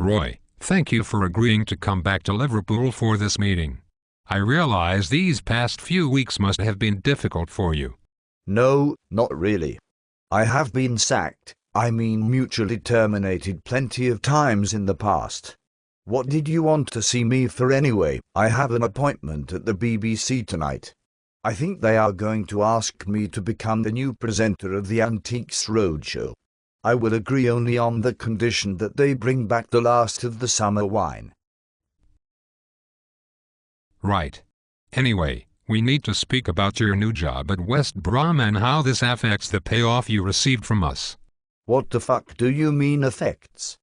Roy, thank you for agreeing to come back to Liverpool for this meeting. I realize these past few weeks must have been difficult for you. No, not really. I have been sacked, mutually terminated plenty of times in the past. What did you want to see me for anyway? I have an appointment at the BBC tonight. I think they are going to ask me to become the new presenter of the Antiques Roadshow. I will agree only on the condition that they bring back the last of the summer wine. Right. Anyway, we need to speak about your new job at West Brom and how this affects the payoff you received from us. What the fuck do you mean affects?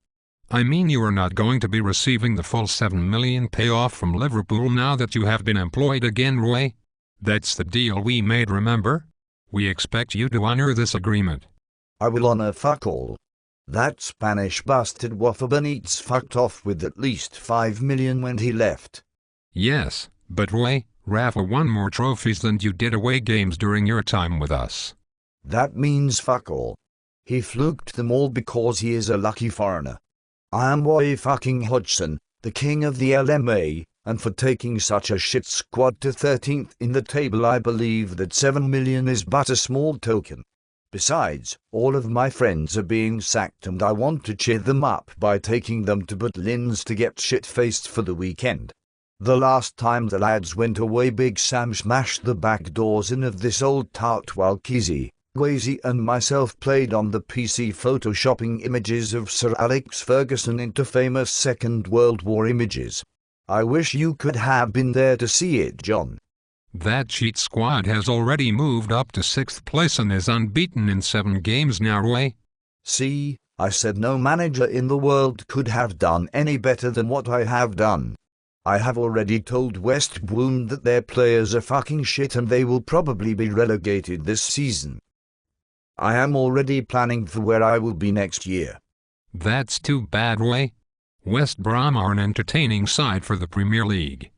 I mean you are not going to be receiving the full 7 million payoff from Liverpool now that you have been employed again, Roy. That's the deal we made, remember? We expect you to honor this agreement. I will honor fuck all. That Spanish bastard Wafa Benitez fucked off with at least 5 million when he left. Yes, but Roy, Rafa won more trophies than you did away games during your time with us. That means fuck all. He fluked them all because he is a lucky foreigner. I am Roy fucking Hodgson, the king of the LMA, and for taking such a shit squad to 13th in the table I believe that 7 million is but a small token. Besides, all of my friends are being sacked and I want to cheer them up by taking them to Butlins to get shit-faced for the weekend. The last time the lads went away, Big Sam smashed the back doors in of this old tart while Kizzy, Wazy and myself played on the PC photoshopping images of Sir Alex Ferguson into famous Second World War images. I wish you could have been there to see it, John. That cheat squad has already moved up to 6th place and is unbeaten in 7 games now, Roy. See, I said no manager in the world could have done any better than what I have done. I have already told West Brom that their players are fucking shit and they will probably be relegated this season. I am already planning for where I will be next year. That's too bad, Roy. West Brom are an entertaining side for the Premier League.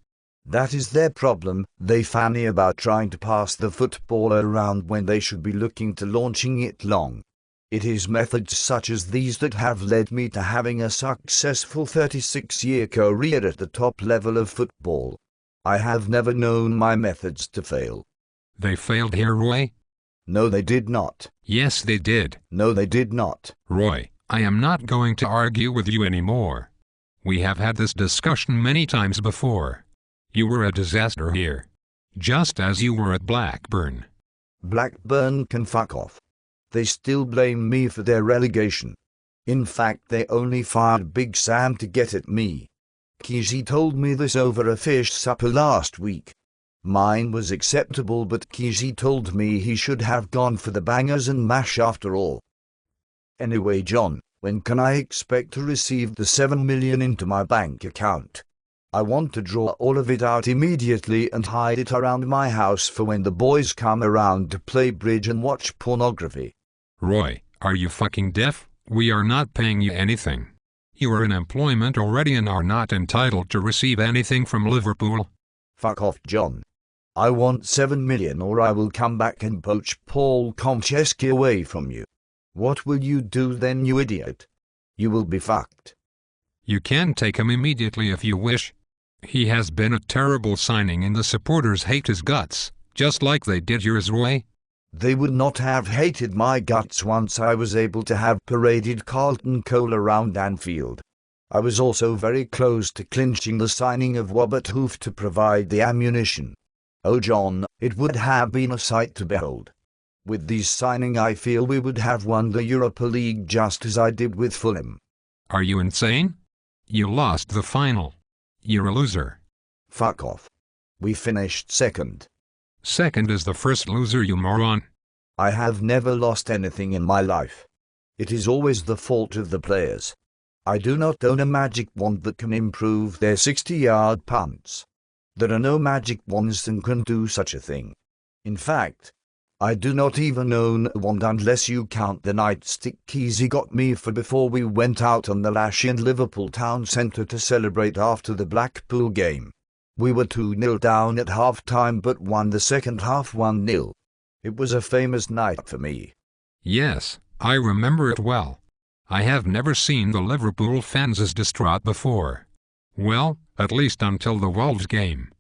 That is their problem. They fanny about trying to pass the football around when they should be looking to launching it long. It is methods such as these that have led me to having a successful 36-year career at the top level of football. I have never known my methods to fail. They failed here, Roy? No, they did not. Yes, they did. No, they did not. Roy, I am not going to argue with you anymore. We have had this discussion many times before. You were a disaster here. Just as you were at Blackburn. Blackburn can fuck off. They still blame me for their relegation. In fact, they only fired Big Sam to get at me. Kizzy told me this over a fish supper last week. Mine was acceptable, but Kizzy told me he should have gone for the bangers and mash after all. Anyway, John, when can I expect to receive the 7 million into my bank account? I want to draw all of it out immediately and hide it around my house for when the boys come around to play bridge and watch pornography. Roy, are you fucking deaf? We are not paying you anything. You are in employment already and are not entitled to receive anything from Liverpool. Fuck off, John. I want 7 million or I will come back and poach Paul Konchesky away from you. What will you do then, you idiot? You will be fucked. You can take him immediately if you wish. He has been a terrible signing and the supporters hate his guts, just like they did yours, Roy. They would not have hated my guts once I was able to have paraded Carlton Cole around Anfield. I was also very close to clinching the signing of Robert Hoof to provide the ammunition. Oh John, it would have been a sight to behold. With these signing I feel we would have won the Europa League just as I did with Fulham. Are you insane? You lost the final. You're a loser. Fuck off. We finished second. Second is the first, loser, you moron. I have never lost anything in my life. It is always the fault of the players. I do not own a magic wand that can improve their 60-yard punts. There are no magic wands that can do such a thing. In fact, I do not even own a wand unless you count the nightstick keys he got me for before we went out on the lash in Liverpool town centre to celebrate after the Blackpool game. We were 2-0 down at half-time but won the second half 1-0. It was a famous night for me. Yes, I remember it well. I have never seen the Liverpool fans as distraught before. Well, at least until the Wolves game.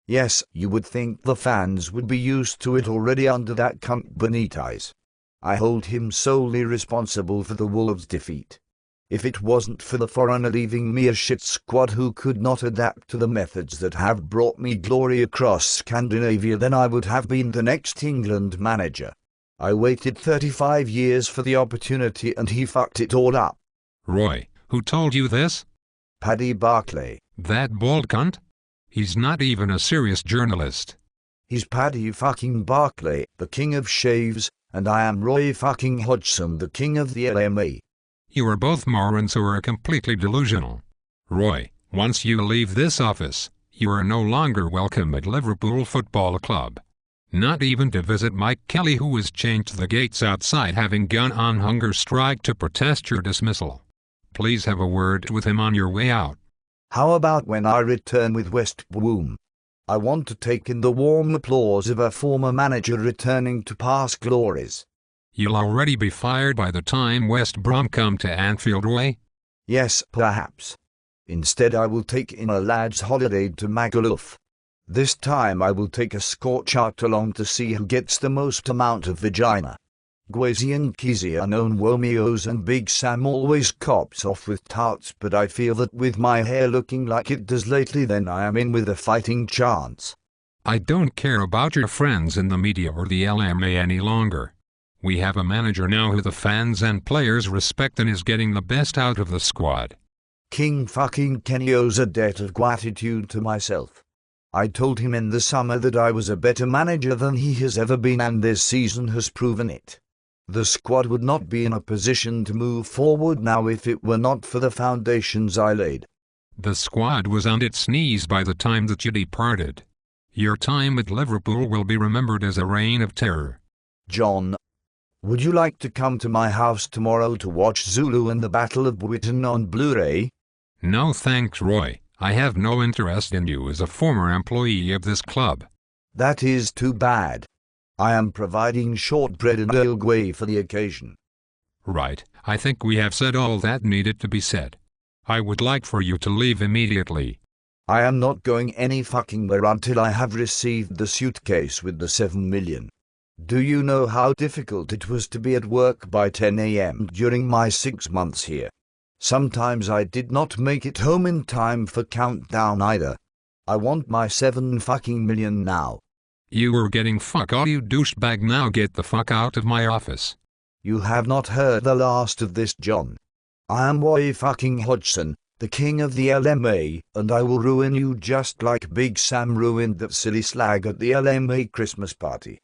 Yes, you would think the fans would be used to it already under that cunt Benitez. I hold him solely responsible for the Wolves' defeat. If it wasn't for the foreigner leaving me a shit squad who could not adapt to the methods that have brought me glory across Scandinavia, then I would have been the next England manager. I waited 35 years for the opportunity and he fucked it all up. Roy, who told you this? Paddy Barclay. That bald cunt? He's not even a serious journalist. He's Paddy fucking Barclay, the king of shaves, and I am Roy fucking Hodgson, the king of the LMA. You are both morons who are completely delusional. Roy, once you leave this office, you are no longer welcome at Liverpool Football Club. Not even to visit Mike Kelly, who has changed the gates outside, having gone on hunger strike to protest your dismissal. Please have a word with him on your way out. How about when I return with West Brom? I want to take in the warm applause of a former manager returning to past glories. You'll already be fired by the time West Brom come to Anfield, Roy? Yes, perhaps. Instead I will take in a lad's holiday to Magaluf. This time I will take a scorch out along to see who gets the most amount of vagina. Gwazi and Kizzy are known Womeos and Big Sam always cops off with touts, but I feel that with my hair looking like it does lately, then I am in with a fighting chance. I don't care about your friends in the media or the LMA any longer. We have a manager now who the fans and players respect and is getting the best out of the squad. King fucking Kenny owes a debt of gratitude to myself. I told him in the summer that I was a better manager than he has ever been, and this season has proven it. The squad would not be in a position to move forward now if it were not for the foundations I laid. The squad was on its knees by the time that you departed. Your time at Liverpool will be remembered as a reign of terror. John, would you like to come to my house tomorrow to watch Zulu and the Battle of Britain on Blu-ray? No thanks, Roy. I have no interest in you as a former employee of this club. That is too bad. I am providing shortbread and Earl Grey for the occasion. Right, I think we have said all that needed to be said. I would like for you to leave immediately. I am not going any fucking where until I have received the suitcase with the 7 million. Do you know how difficult it was to be at work by 10 a.m. during my 6 months here? Sometimes I did not make it home in time for countdown either. I want my 7 fucking million now. You were getting fuck all, you douchebag. Now get the fuck out of my office. You have not heard the last of this, John. I am Roy fucking Hodgson, the king of the LMA, and I will ruin you just like Big Sam ruined that silly slag at the LMA Christmas party.